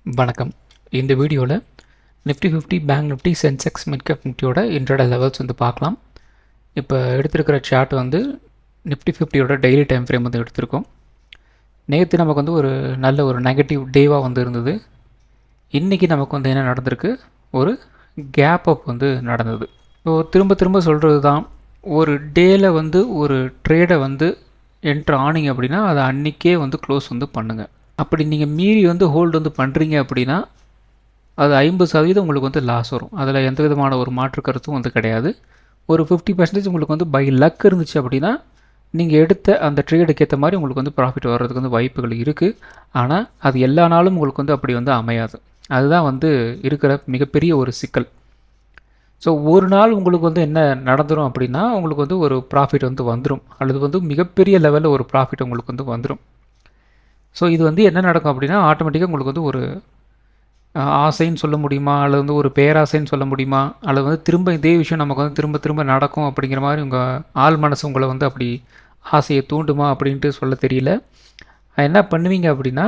வணக்கம். இந்த வீடியோவில் Nifty 50 bank Nifty Sensex midcap நிஃப்டியோட இன்ட்ராடே லெவல்ஸ் வந்து பார்க்கலாம். இப்போ எடுத்திருக்கிற சார்ட் வந்து நிஃப்டி 50யோட டெய்லி டைம் ஃப்ரேம் வந்து எடுத்திருக்கோம். நேற்று நமக்கு வந்து ஒரு நல்ல ஒரு நெகட்டிவ் டேவாக வந்து இருந்தது. இன்றைக்கி நமக்கு வந்து என்ன நடந்திருக்கு, ஒரு கேப் அப் வந்து நடந்தது. ஸோ திரும்ப திரும்ப சொல்கிறது தான், ஒரு டேயில் வந்து ஒரு ட்ரேடை வந்து என்ட்ரு ஆனிங்க அப்படின்னா அதை அன்றைக்கே வந்து க்ளோஸ் வந்து பண்ணுங்கள். அப்படி நீங்கள் மீறி வந்து ஹோல்டு வந்து பண்ணுறீங்க அப்படின்னா அது 50% உங்களுக்கு வந்து லாஸ் வரும். அதில் எந்த விதமான ஒரு மாற்று கருத்தும் வந்து கிடையாது. ஒரு 50% உங்களுக்கு வந்து பை லக் இருந்துச்சு அப்படின்னா நீங்கள் எடுத்த அந்த ட்ரேடுக்கு ஏற்ற மாதிரி உங்களுக்கு வந்து ப்ராஃபிட் வர்றதுக்கு வந்து வாய்ப்புகள் இருக்குது. ஆனால் அது எல்லா நாளும் உங்களுக்கு வந்து அப்படி வந்து அமையாது. அதுதான் வந்து இருக்கிற மிகப்பெரிய ஒரு சிக்கல். ஸோ ஒரு நாள் உங்களுக்கு வந்து என்ன நடந்துடும் அப்படின்னா உங்களுக்கு வந்து ஒரு ப்ராஃபிட் வந்து வந்துடும், அல்லது வந்து மிகப்பெரிய லெவலில் ஒரு ப்ராஃபிட் உங்களுக்கு வந்து வந்துடும். ஸோ இது வந்து என்ன நடக்கும் அப்படின்னா ஆட்டோமேட்டிக்காக உங்களுக்கு வந்து ஒரு ஆசைன்னு சொல்ல முடியுமா, அல்லது வந்து ஒரு பேராசைன்னு சொல்ல முடியுமா, அல்லது வந்து திரும்ப இதே விஷயம் நமக்கு வந்து திரும்ப திரும்ப நடக்கும் அப்படிங்கிற மாதிரி உங்கள் ஆள் மனசு உங்களை வந்து அப்படி ஆசையை தூண்டுமா அப்படின்ட்டு சொல்ல தெரியல. என்ன பண்ணுவீங்க அப்படின்னா,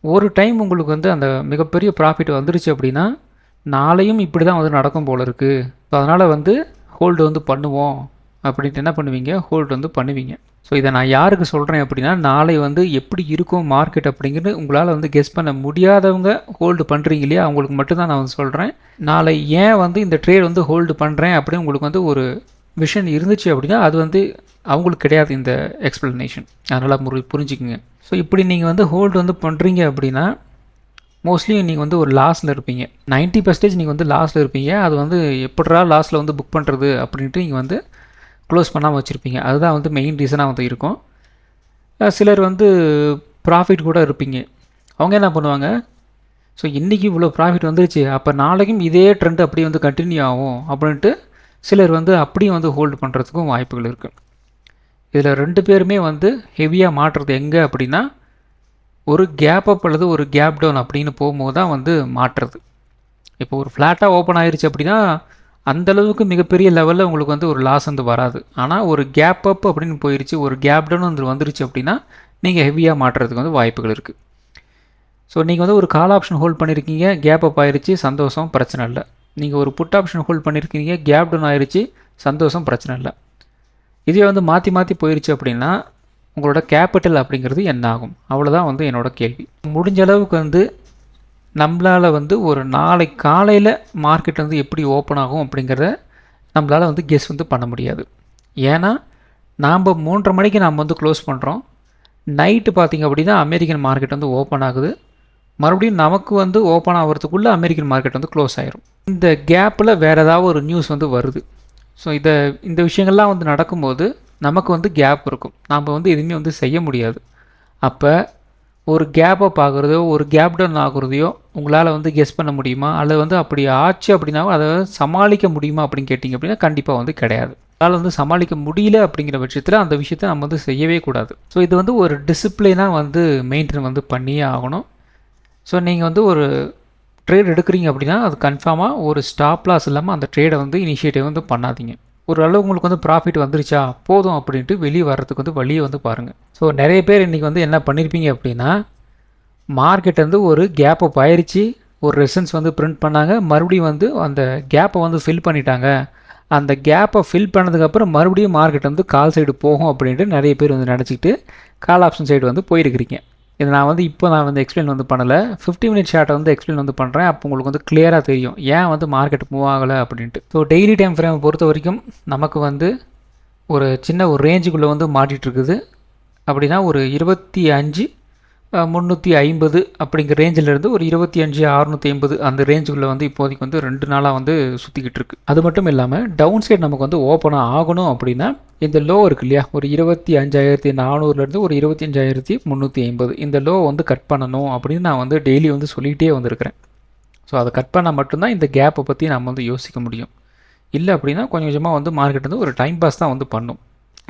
ஒரு டைம் உங்களுக்கு வந்து அந்த மிகப்பெரிய ப்ராஃபிட் வந்துருச்சு அப்படின்னா நாளையும் இப்படி தான் வந்து நடக்கும் போல் இருக்குது, ஸோ அதனால் வந்து ஹோல்டு வந்து பண்ணுவோம் அப்படின்ட்டு என்ன பண்ணுவீங்க, ஹோல்டு வந்து பண்ணுவீங்க. ஸோ இதை நான் யாருக்கு சொல்கிறேன் அப்படின்னா, நாளை வந்து எப்படி இருக்கும் மார்க்கெட் அப்படிங்கிறது உங்களால் வந்து கெஸ் பண்ண முடியாதவங்க ஹோல்டு பண்ணுறீங்க இல்லையா, அவங்களுக்கு மட்டும்தான் நான் வந்து சொல்கிறேன். நாளை ஏன் வந்து இந்த ட்ரேட் வந்து ஹோல்டு பண்ணுறேன் அப்படின்னு உங்களுக்கு வந்து ஒரு விஷன் இருந்துச்சு அப்படின்னா அது வந்து அவங்களுக்கு கிடையாது இந்த எக்ஸ்ப்ளனேஷன். அதனால் புரிஞ்சுக்குங்க. ஸோ இப்படி நீங்கள் வந்து ஹோல்டு வந்து பண்ணுறீங்க அப்படின்னா மோஸ்ட்லி நீங்கள் வந்து ஒரு லாஸில் இருப்பீங்க. 90% நீங்கள் வந்து லாஸில் இருப்பீங்க. அது வந்து எப்படா லாஸில் வந்து புக் பண்ணுறது அப்படின்ட்டு நீங்கள் வந்து க்ளோஸ் பண்ணாமல் வச்சுருப்பீங்க. அதுதான் வந்து மெயின் ரீசனாக வந்து இருக்கும். சிலர் வந்து ப்ராஃபிட் கூட இருப்பீங்க. அவங்க என்ன பண்ணுவாங்க, ஸோ இன்றைக்கி இவ்வளோ ப்ராஃபிட் வந்துருச்சு, அப்போ நாளைக்கும் இதே ட்ரெண்ட் அப்படியே வந்து கண்டினியூ ஆகும் அப்படின்ட்டு சிலர் வந்து அப்படியும் வந்து ஹோல்டு பண்ணுறதுக்கும் வாய்ப்புகள் இருக்குது. இதில் 2 பேருமே வந்து ஹெவியாக மாற்றுறது எங்கே அப்படின்னா ஒரு கேப் அப் அல்லது ஒரு கேப் டவுன் அப்படின்னு போகும்போது தான் வந்து மாற்றுறது. இப்போ ஒரு ஃப்ளாட்டாக ஓப்பன் ஆயிடுச்சு அப்படின்னா அந்தளவுக்கு மிகப்பெரிய லெவலில் உங்களுக்கு வந்து ஒரு லாஸ் வந்து வராது. ஆனால் ஒரு கேப் அப் அப்படின்னு போயிடுச்சு, ஒரு கேப் டவுன் வந்து வந்துருச்சு அப்படின்னா நீங்கள் ஹெவியாக மாற்றுறதுக்கு வந்து வாய்ப்புகள் இருக்குது. ஸோ நீங்கள் வந்து ஒரு கால் ஆப்ஷன் ஹோல்ட் பண்ணியிருக்கீங்க, கேப் அப் ஆயிடுச்சு, சந்தோஷம், பிரச்சனை இல்லை. நீங்கள் ஒரு புட் ஆப்ஷன் ஹோல்ட் பண்ணியிருக்கீங்க, கேப் டவுன் ஆயிடுச்சு, சந்தோஷம், பிரச்சனை இல்லை. இதே வந்து மாற்றி மாற்றி போயிடுச்சு அப்படின்னா உங்களோட கேபிட்டல் அப்படிங்கிறது என்ன ஆகும், அவ்வளோதான் வந்து என்னோடய கேள்வி. முடிஞ்ச அளவுக்கு வந்து நம்மளால் வந்து ஒரு நாளை காலையில் மார்க்கெட் வந்து எப்படி ஓப்பன் ஆகும் அப்படிங்கிறத நம்மளால் வந்து கெஸ் வந்து பண்ண முடியாது. ஏன்னா நாம் 3:30 மணிக்கு நாம் வந்து க்ளோஸ் பண்ணுறோம், நைட்டு பார்த்திங்க அப்படின்னா அமெரிக்கன் மார்க்கெட் வந்து ஓப்பன் ஆகுது, மறுபடியும் நமக்கு வந்து ஓப்பன் ஆகிறதுக்குள்ளே அமெரிக்கன் மார்க்கெட் வந்து க்ளோஸ் ஆகிரும். இந்த கேப்பில் வேறு ஏதாவது ஒரு நியூஸ் வந்து வருது. ஸோ இந்த விஷயங்கள்லாம் வந்து நடக்கும்போது நமக்கு வந்து கேப் இருக்கும், நாம் வந்து எதுவுமே வந்து செய்ய முடியாது. அப்போ ஒரு கேப் அப் ஆகுறதோ ஒரு கேப் டவுன் ஆகுறதையோ உங்களால் வந்து கெஸ் பண்ண முடியுமா, அல்லது வந்து அப்படி ஆச்சு அப்படின்னா அதை சமாளிக்க முடியுமா அப்படின்னு கேட்டிங்க அப்படின்னா கண்டிப்பாக வந்து கிடையாது. அதனால் வந்து சமாளிக்க முடியல அப்படிங்கிற பட்சத்தில் அந்த விஷயத்தை நம்ம வந்து செய்யவே கூடாது. ஸோ இது வந்து ஒரு டிசிப்ளினாக வந்து மெயின்டைன் வந்து பண்ணியே ஆகணும். ஸோ நீங்கள் வந்து ஒரு ட்ரேட் எடுக்கிறீங்க அப்படின்னா அது கன்ஃபார்மாக ஒரு ஸ்டாப் லாஸ் இல்லாமல் அந்த ட்ரேடை வந்து இனிஷியேட்டிவ் வந்து பண்ணாதீங்க. ஒரு அளவு உங்களுக்கு வந்து ப்ராஃபிட் வந்துருச்சா போதும் அப்படின்ட்டு வெளியே வர்றதுக்கு வந்து வழியை வந்து பாருங்கள். ஸோ நிறைய பேர் இன்றைக்கி வந்து என்ன பண்ணியிருப்பீங்க அப்படின்னா, மார்க்கெட் வந்து ஒரு கேப் அப் ஆயிடுச்சு, ஒரு ரெசன்ஸ் வந்து பிரிண்ட் பண்ணாங்க, மறுபடியும் வந்து அந்த கேப்பை வந்து ஃபில் பண்ணிட்டாங்க, அந்த கேப்பை ஃபில் பண்ணதுக்கப்புறம் மறுபடியும் மார்க்கெட் வந்து கால் சைடு போகும் அப்படின்ட்டு நிறைய பேர் வந்து நினச்சிக்கிட்டு கால் ஆப்ஷன் சைடு வந்து போயிருக்கிறீங்க. இதை நான் வந்து எக்ஸ்பிளைன் வந்து பண்ணலை, 50 மினிட் ஷார்ட்டை வந்து எக்ஸ்பிளைன் வந்து பண்ணுறேன். அப்போ உங்களுக்கு வந்து கிளியராக தெரியும் ஏன் வந்து மார்க்கெட் மூவ் ஆகலை அப்படின்ட்டு. ஸோ டெய்லி டைம் ஃப்ரேமை பொறுத்த வரைக்கும் நமக்கு வந்து ஒரு சின்ன ஒரு ரேஞ்சுக்குள்ளே வந்து மாட்டிகிட்ருக்குது. அப்படின்னா ஒரு 25,350 அப்படிங்கிற ரேஞ்சிலேருந்து ஒரு 25,680 அந்த ரேஞ்சுக்குள்ளே வந்து இப்போதைக்கு வந்து 2 நாளாக வந்து சுற்றிக்கிட்டு இருக்குது. அது மட்டும் இல்லாமல் டவுன் சைடு நமக்கு வந்து ஓப்பனாக ஆகணும் அப்படின்னா இந்த லோ இருக்குது இல்லையா, ஒரு 25,400லேருந்து ஒரு 25,350 இந்த லோ வந்து கட் பண்ணணும் அப்படின்னு நான் வந்து டெய்லி வந்து சொல்லிகிட்டே வந்திருக்கிறேன். ஸோ அதை கட் பண்ணால் மட்டும்தான் இந்த கேப்பை பற்றி நம்ம வந்து யோசிக்க முடியும். இல்லை அப்படின்னா கொஞ்சம் கொஞ்சமாக வந்து மார்க்கெட் வந்து ஒரு டைம் பாஸ் தான் வந்து பண்ணும்.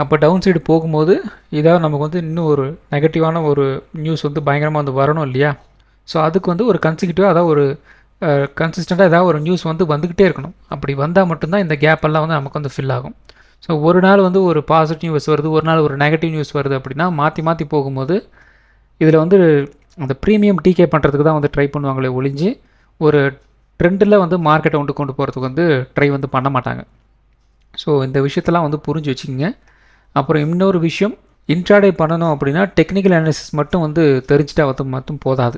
அப்போ டவுன் சைடு போகும்போது இதாவது நமக்கு வந்து இன்னும் ஒரு நெகட்டிவான ஒரு நியூஸ் வந்து பயங்கரமாக வந்து வரணும் இல்லையா. ஸோ அதுக்கு வந்து ஒரு கன்சிக்யூட்டிவாக அதாவது ஒரு கன்சிஸ்டண்ட்டாக ஏதாவது ஒரு நியூஸ் வந்து வந்துக்கிட்டே இருக்கணும். அப்படி வந்தால் மட்டும்தான் இந்த கேப்பெல்லாம் வந்து நமக்கு வந்து ஃபில் ஆகும். ஸோ ஒரு நாள் வந்து ஒரு பாசிட்டிவ் நியூஸ் வருது, ஒரு நாள் ஒரு நெகட்டிவ் நியூஸ் வருது அப்படின்னா மாற்றி மாற்றி போகும்போது இதில் வந்து அந்த ப்ரீமியம் டிகே பண்ணுறதுக்கு தான் வந்து ட்ரை பண்ணுவாங்களே ஒழிஞ்சு ஒரு ட்ரெண்டில் வந்து மார்க்கெட்டை கொண்டு போகிறதுக்கு வந்து ட்ரை வந்து பண்ண மாட்டாங்க. ஸோ இந்த விஷயத்தெல்லாம் வந்து புரிஞ்சு வச்சுக்கோங்க. அப்புறம் இன்னொரு விஷயம், இன்ட்ராடே பண்ணணும் அப்படின்னா டெக்னிக்கல் அனாலிசிஸ் மட்டும் வந்து தெரிஞ்சிட்டா வந்து மட்டும் போதாது.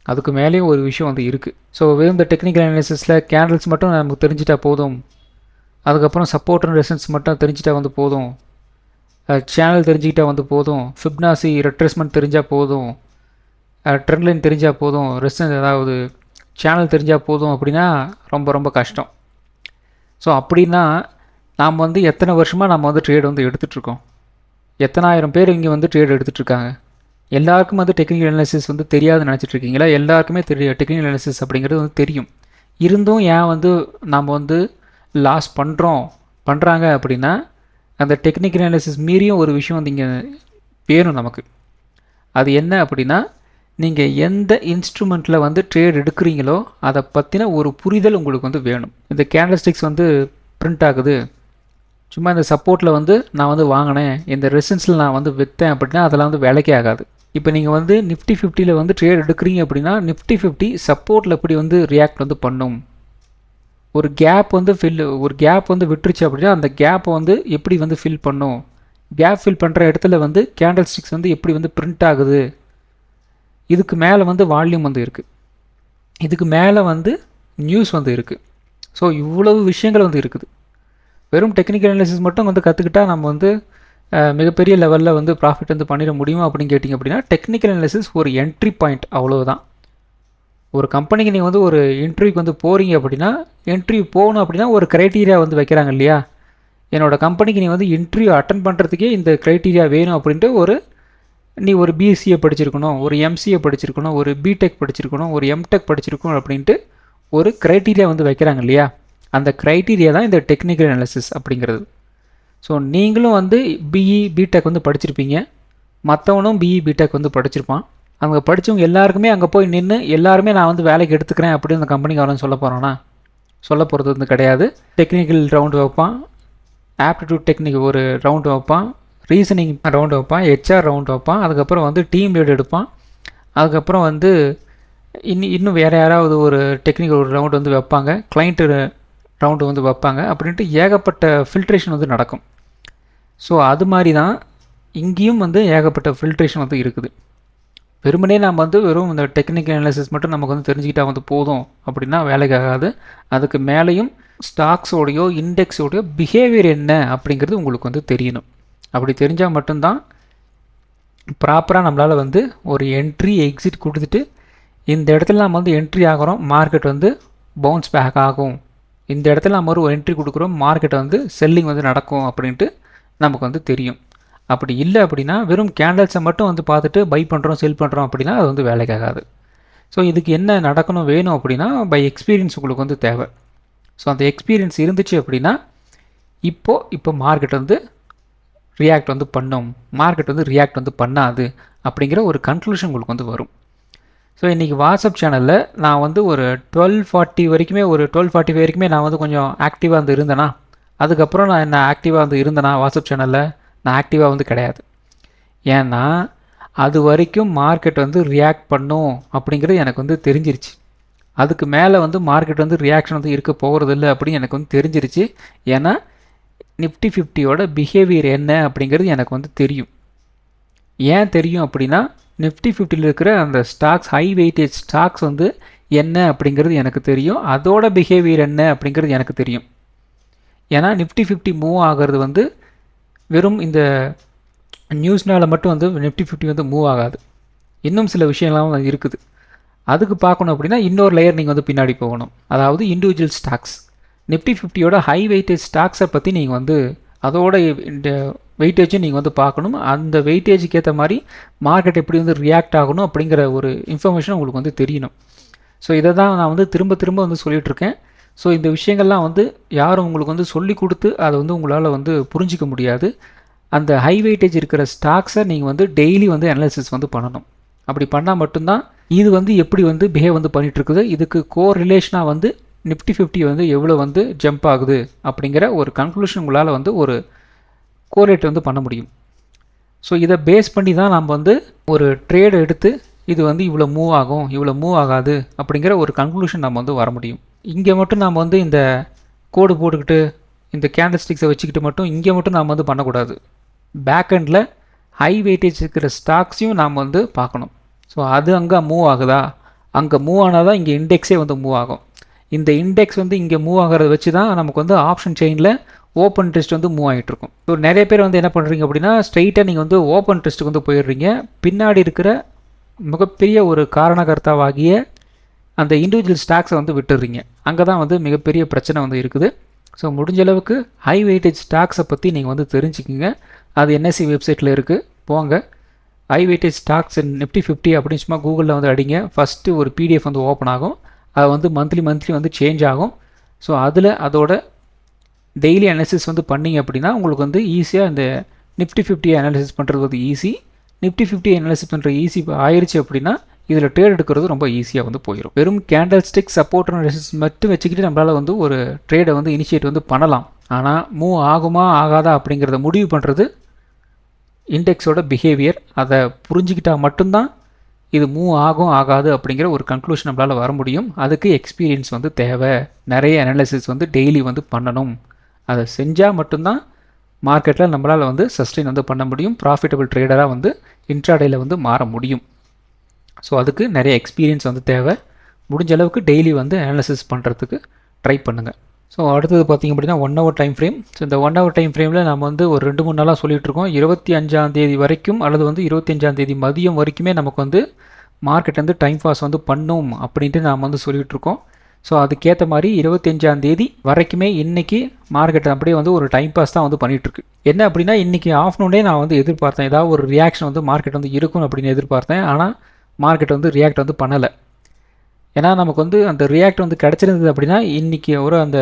அதுக்கு மேலேயும் ஒரு விஷயம் வந்து இருக்குது. ஸோ வெறும் இந்த டெக்னிக்கல் அனாலிசிஸில் கேண்டில்ஸ் மட்டும் நமக்கு தெரிஞ்சிட்டா போதும், அதுக்கப்புறம் சப்போர்ட் அண்ட் ரெசிஸ்டன்ஸ் மட்டும் தெரிஞ்சிட்டா வந்து போதும், சேனல் தெரிஞ்சுக்கிட்டா வந்து போதும், ஃபிப்னாசி ரெட்ரேஸ்மெண்ட் தெரிஞ்சால் போதும், ட்ரெண்ட் லைன் தெரிஞ்சால் போதும், ரெசிஸ்டன்ஸ் அதாவது சேனல் தெரிஞ்சால் போதும் அப்படின்னா ரொம்ப ரொம்ப கஷ்டம். ஸோ அப்படின்னா நாம் வந்து எத்தனை வருஷமாக நம்ம வந்து ட்ரேட் வந்து எடுத்துகிட்ருக்கோம், எத்தனாயிரம் பேர் இங்கே வந்து ட்ரேட் எடுத்துகிட்ருக்காங்க. எல்லாருக்கும் வந்து டெக்னிக்கல் அனாலிசிஸ் வந்து தெரியாதுன்னு நினச்சிட்ருக்கீங்களா? எல்லாருக்குமே தெரியும் டெக்னிக்கல் அனாலிசிஸ் அப்படிங்கிறது வந்து தெரியும். இருந்தும் ஏன் வந்து நாம் வந்து லாஸ் பண்ணுறாங்க அப்படின்னா அந்த டெக்னிக்கல் அனாலிசிஸ் மீறியும் ஒரு விஷயம் வந்து இங்கே வேணும் நமக்கு. அது என்ன அப்படின்னா, நீங்கள் எந்த இன்ஸ்ட்ருமெண்ட்டில் வந்து ட்ரேட் எடுக்கிறீங்களோ அதை பற்றின ஒரு புரிதல் உங்களுக்கு வந்து வேணும். இந்த கேண்டல்ஸ்டிக்ஸ் வந்து பிரிண்ட் ஆகுது, சும்மா இந்த சப்போர்ட்டில் வந்து நான் வந்து வாங்கினேன், இந்த ரெசிஸ்டன்ஸில் நான் வந்து விற்றேன் அப்படின்னா அதெல்லாம் வந்து வேலைக்கே ஆகாது. இப்போ நீங்கள் வந்து நிஃப்டி 50ல் வந்து ட்ரேட் எடுக்கிறீங்க அப்படின்னா நிஃப்டி 50 சப்போர்ட்டில் எப்படி வந்து ரியாக்ட் வந்து பண்ணும், ஒரு கேப் வந்து விட்டுருச்சு அப்படின்னா அந்த கேப்பை வந்து எப்படி வந்து ஃபில் பண்ணும், கேப் ஃபில் பண்ணுற இடத்துல வந்து கேண்டில் ஸ்டிக்ஸ் வந்து எப்படி வந்து பிரிண்ட் ஆகுது, இதுக்கு மேலே வந்து வால்யூம் வந்து இருக்குது, இதுக்கு மேலே வந்து நியூஸ் வந்து இருக்குது. ஸோ இவ்வளவு விஷயங்கள் வந்து இருக்குது. வெறும் டெக்னிக்கல் அனாலிசிஸ் மட்டும் வந்து கற்றுக்கிட்டா நம்ம வந்து மிகப்பெரிய லெவலில் வந்து ப்ராஃபிட் வந்து பண்ணிட முடியுமா அப்படின்னு கேட்டிங்க அப்படின்னா டெக்னிக்கல் அனாலிசிஸ் ஒரு என்ட்ரி பாயிண்ட், அவ்வளோதான். ஒரு கம்பெனிக்கு நீங்கள் வந்து ஒரு இன்டர்வியூக்கு வந்து போகிறீங்க அப்படின்னா இன்டர்வியூ போகணும் அப்படின்னா ஒரு க்ரைட்டீரியா வந்து வைக்கிறாங்க இல்லையா, என்னோடய கம்பெனிக்கு நீ வந்து இன்டர்வியூ அட்டன் பண்ணுறதுக்கே இந்த க்ரைட்டீரியா வேணும் அப்படின்ட்டு நீ ஒரு பிஎஸ்சியை படிச்சிருக்கணும், ஒரு எம்சிஏ படிச்சிருக்கணும், ஒரு பிடெக் படிச்சிருக்கணும், ஒரு எம்டெக் படிச்சிருக்கணும் அப்படின்ட்டு ஒரு க்ரைட்டீரியா வந்து வைக்கிறாங்க இல்லையா, அந்த க்ரைட்டீரியா தான் இந்த டெக்னிக்கல் அனாலிசிஸ் அப்படிங்கிறது. ஸோ நீங்களும் வந்து பிடெக் வந்து படிச்சிருப்பீங்க, மற்றவனும் பிடெக் வந்து படிச்சிருப்பான். அங்கே படித்தவங்க எல்லாருக்குமே அங்கே போய் நின்று எல்லாருமே நான் வந்து வேலைக்கு எடுத்துக்கிறேன் அப்படின்னு அந்த கம்பெனிக்கு அவன் சொல்ல போகிறானா? சொல்ல போகிறது வந்து கிடையாது. டெக்னிக்கல் ரவுண்டு வைப்பான், ஆப்டிடியூட் டெக்னிக் ஒரு ரவுண்டு வைப்பான், ரீசனிங் ரவுண்டு வைப்பான், ஹெச்ஆர் ரவுண்டு வைப்பான், அதுக்கப்புறம் வந்து டீம் லீட் எடுப்பான், அதுக்கப்புறம் வந்து இன்னும் வேறு யாராவது ஒரு டெக்னிக்கல் ஒரு ரவுண்டு வந்து வைப்பாங்க, கிளைண்ட்டு ரவுண்டு வந்து வைப்பாங்க, அப்படின்ட்டு ஏகப்பட்ட ஃபில்ட்ரேஷன் வந்து நடக்கும். ஸோ அது மாதிரி தான் இங்கேயும் வந்து ஏகப்பட்ட ஃபில்ட்ரேஷன் வந்து இருக்குது. வெறுமனே நம்ம வந்து வெறும் இந்த டெக்னிக்கல் அனாலிசிஸ் மட்டும் நமக்கு வந்து தெரிஞ்சுக்கிட்டால் வந்து போதும் அப்படின்னா வேலைக்கு ஆகாது. அதுக்கு மேலேயும் ஸ்டாக்ஸோடையோ இண்டெக்ஸோடையோ பிஹேவியர் என்ன அப்படிங்கிறது உங்களுக்கு வந்து தெரியணும். அப்படி தெரிஞ்சால் மட்டும்தான் ப்ராப்பராக நம்மளால் வந்து ஒரு என்ட்ரி எக்ஸிட் கொடுத்துட்டு இந்த இடத்துல நம்ம வந்து என்ட்ரி ஆகிறோம், மார்க்கெட் வந்து பவுன்ஸ் பேக் ஆகும், இந்த இடத்துல நம்ம ஒரு என்ட்ரி கொடுக்குறோம், மார்க்கெட்டை வந்து செல்லிங் வந்து நடக்கும் அப்படின்ட்டு நமக்கு வந்து தெரியும். அப்படி இல்லை அப்படின்னா வெறும் கேண்டல்ஸை மட்டும் வந்து பார்த்துட்டு பை பண்ணுறோம் செல் பண்ணுறோம் அப்படின்னா அது வந்து வேலைக்காகாது. ஸோ இதுக்கு என்ன நடக்கணும் வேணும் அப்படின்னா பை எக்ஸ்பீரியன்ஸ் உங்களுக்கு வந்து தேவை. ஸோ அந்த எக்ஸ்பீரியன்ஸ் இருந்துச்சு அப்படின்னா இப்போ மார்க்கெட் வந்து ரியாக்ட் வந்து பண்ணும், மார்க்கெட் வந்து ரியாக்ட் வந்து பண்ணாது அப்படிங்கிற ஒரு கன்க்ளூஷன் உங்களுக்கு வந்து வரும். ஸோ இன்றைக்கி வாட்ஸ்அப் சேனலில் நான் வந்து ஒரு 12:45 வரைக்குமே நான் வந்து கொஞ்சம் ஆக்டிவாக வந்து இருந்தேனா, அதுக்கப்புறம் நான் என்ன ஆக்டிவாக வந்து இருந்தேனா வாட்ஸ்அப் சேனலில் நான் ஆக்டிவாக வந்து கிடையாது. ஏன்னா அது வரைக்கும் மார்க்கெட் வந்து ரியாக்ட் பண்ணும் அப்படிங்கிறது எனக்கு வந்து தெரிஞ்சிருச்சு. அதுக்கு மேலே வந்து மார்க்கெட் வந்து ரியாக்ஷன் வந்து இருக்க போகிறதில்ல அப்படின்னு எனக்கு வந்து தெரிஞ்சிருச்சு. ஏன்னா நிஃப்டி 50யோட பிஹேவியர் என்ன அப்படிங்கிறது எனக்கு வந்து தெரியும். ஏன் தெரியும் அப்படின்னா நிஃப்டி 50ல் இருக்கிற அந்த ஸ்டாக்ஸ் ஹை வெயிட்டேஜ் ஸ்டாக்ஸ் வந்து என்ன அப்படிங்கிறது எனக்கு தெரியும், அதோட பிஹேவியர் என்ன அப்படிங்கிறது எனக்கு தெரியும். ஏன்னா நிஃப்டி 50 மூவ் ஆகிறது வந்து வெறும் இந்த நியூஸ்னால் மட்டும் வந்து நிஃப்டி 50 வந்து மூவ் ஆகாது, இன்னும் சில விஷயங்கள்லாம் இருக்குது. அதுக்கு பார்க்கணும் அப்படின்னா இன்னொரு லேயர் நீங்கள் வந்து பின்னாடி போகணும். அதாவது இண்டிவிஜுவல் ஸ்டாக்ஸ், நிஃப்டி 50யோட ஹை வெயிட்டேஜ் ஸ்டாக்ஸை பற்றி நீங்கள் வந்து அதோட வெயிட்டேஜும் நீங்கள் வந்து பார்க்கணும். அந்த வெயிட்டேஜுக்கு ஏற்ற மாதிரி மார்க்கெட் எப்படி வந்து ரியாக்ட் ஆகணும் அப்படிங்கிற ஒரு இன்ஃபர்மேஷன் உங்களுக்கு வந்து தெரியணும். ஸோ இதை தான் நான் வந்து திரும்ப திரும்ப வந்து சொல்லிகிட்ருக்கேன். ஸோ இந்த விஷயங்கள்லாம் வந்து யாரும் உங்களுக்கு வந்து சொல்லி கொடுத்து அதை வந்து உங்களால் வந்து புரிஞ்சிக்க முடியாது. அந்த ஹை வெயிட்டேஜ் இருக்கிற ஸ்டாக்ஸை நீங்கள் வந்து டெய்லி வந்து அனாலிசிஸ் வந்து பண்ணணும். அப்படி பண்ணால் மட்டும்தான் இது வந்து எப்படி வந்து பிஹேவ் வந்து பண்ணிகிட்ருக்குது, இதுக்கு கோர் ரிலேஷனாக வந்து நிஃப்டி 50 வந்து எவ்வளோ வந்து ஜம்ப் ஆகுது அப்படிங்கிற ஒரு கன்க்ளூஷன் உங்களால் வந்து ஒரு கோரேட் வந்து பண்ண முடியும். ஸோ இதை பேஸ் பண்ணி தான் நம்ம வந்து ஒரு ட்ரேட் எடுத்து இது வந்து இவ்வளோ மூவ் ஆகும், இவ்வளோ மூவ் ஆகாது அப்படிங்கிற ஒரு கன்க்ளூஷன் நம்ம வந்து வர முடியும். இங்கே மட்டும் நாம் வந்து இந்த கோடு போட்டுக்கிட்டு இந்த கேண்டில் ஸ்டிக்ஸை வச்சுக்கிட்டு மட்டும் இங்கே மட்டும் நாம் வந்து பண்ணக்கூடாது. பேக் எண்டில் ஹை வெயிட்டேஜ் இருக்கிற ஸ்டாக்ஸையும் நாம் வந்து பார்க்கணும். ஸோ அது அங்கே மூவ் ஆகுதா, அங்கே மூவ் ஆனால் தான் இங்கே இண்டெக்ஸே வந்து மூவ் ஆகும். இந்த இண்டெக்ஸ் வந்து இங்கே மூவ் ஆகிறத வச்சு தான் நமக்கு வந்து ஆப்ஷன் செயினில் ஓப்பன் இன்ட்ரெஸ்ட் வந்து மூவ் ஆகிட்டுருக்கும். ஸோ நிறைய பேர் வந்து என்ன பண்ணுறீங்க அப்படின்னா ஸ்ட்ரெயிட்டாக நீங்கள் வந்து ஓப்பன் இன்ட்ரெஸ்ட்டுக்கு வந்து போயிடுறீங்க. பின்னாடி இருக்கிற மிகப்பெரிய ஒரு காரணகர்த்தாவாகிய அந்த இண்டிவிஜுவல் ஸ்டாக்ஸை வந்து விட்டுடுறீங்க. அங்கே தான் வந்து மிகப்பெரிய பிரச்சனை வந்து இருக்குது. ஸோ முடிஞ்ச அளவுக்கு ஹை வெயிட்டேஜ் ஸ்டாக்ஸை பற்றி நீங்கள் வந்து தெரிஞ்சுக்கிங்க. அது என்எஸ்சி வெப்சைட்டில் இருக்குது, போங்க. ஹை வெயிட்டேஜ் ஸ்டாக்ஸ் நிஃப்டி 50 அப்படின்னு சும்மா கூகுளில் வந்து அடிங்க. ஃபஸ்ட்டு ஒரு பிடிஎஃப் வந்து ஓப்பன் ஆகும். அது வந்து மந்த்லி வந்து சேஞ்ச் ஆகும். ஸோ அதில் அதோட டெய்லி அனாலிசிஸ் வந்து பண்ணிங்க அப்படின்னா உங்களுக்கு வந்து ஈஸியாக இந்த நிஃப்டி 50 அனாலிசிஸ் பண்ணுறது வந்து ஈஸி. நிஃப்டி 50 அனாலிசிஸ் பண்ணுற ஈஸி ஆயிடுச்சு அப்படின்னா இதில் ட்ரேட் எடுக்கிறது ரொம்ப ஈஸியாக வந்து போயிடும். வெறும் candle stick support and resistance மட்டும் வச்சுக்கிட்டு நம்மளால் வந்து ஒரு ட்ரேடை வந்து இனிஷியேட் வந்து பண்ணலாம். ஆனால் மூவ் ஆகுமா ஆகாதா அப்படிங்கிறத முடிவு பண்ணுறது இண்டெக்ஸோட பிஹேவியர். அதை புரிஞ்சுக்கிட்டால் மட்டும்தான் இது மூவ் ஆகும் ஆகாது அப்படிங்கிற ஒரு கன்க்ளூஷன் நம்மளால் வர முடியும். அதுக்கு எக்ஸ்பீரியன்ஸ் வந்து தேவை. நிறைய அனாலிசிஸ் வந்து டெய்லி வந்து பண்ணணும். அதை செஞ்சால் மட்டும்தான் மார்க்கெட்டில் நம்மளால் வந்து சஸ்டெயின் வந்து பண்ண முடியும். ப்ராஃபிட்டபிள் ட்ரேடராக வந்து இன்ட்ராடேயில் வந்து மாற முடியும். ஸோ அதுக்கு நிறைய எக்ஸ்பீரியன்ஸ் வந்து தேவை. முடிஞ்ச அளவுக்கு டெய்லி வந்து அனாலிசிஸ் பண்ணுறதுக்கு ட்ரை பண்ணுங்கள். ஸோ அடுத்தது பார்த்திங்க அப்படின்னா 1 hour டைம் ஃப்ரேம். ஸோ இந்த 1 hour டைம் ஃப்ரேமில் நம்ம வந்து ஒரு 2-3 நாளாக சொல்லிகிட்ருக்கோம். 25ஆம் வரைக்கும் அல்லது வந்து 25ஆம் மதியம் வரைக்குமே நமக்கு வந்து மார்க்கெட் வந்து டைம் பாஸ் வந்து பண்ணும் அப்படின்ட்டு நாம் வந்து சொல்லிகிட்ருக்கோம். ஸோ அதுக்கேற்ற மாதிரி 25ஆம் வரைக்குமே இன்றைக்கி மார்க்கெட் அப்படியே வந்து ஒரு டைம் பாஸ் தான் வந்து பண்ணிகிட்ருக்கு. என்ன அப்படின்னா இன்றைக்கி ஆஃப்டர்நூனே நான் வந்து எதிர்பார்த்தேன், ஏதாவது ஒரு ரியாக்ஷன் வந்து மார்க்கெட் வந்து இருக்கும் அப்படின்னு எதிர்பார்த்தேன். ஆனால் மார்க்கெட் வந்து ரியாக்ட் வந்து பண்ணலை. ஏன்னா நமக்கு வந்து அந்த ரியாக்ட் வந்து கிடச்சிருந்தது அப்படின்னா இன்றைக்கி ஒரு அந்த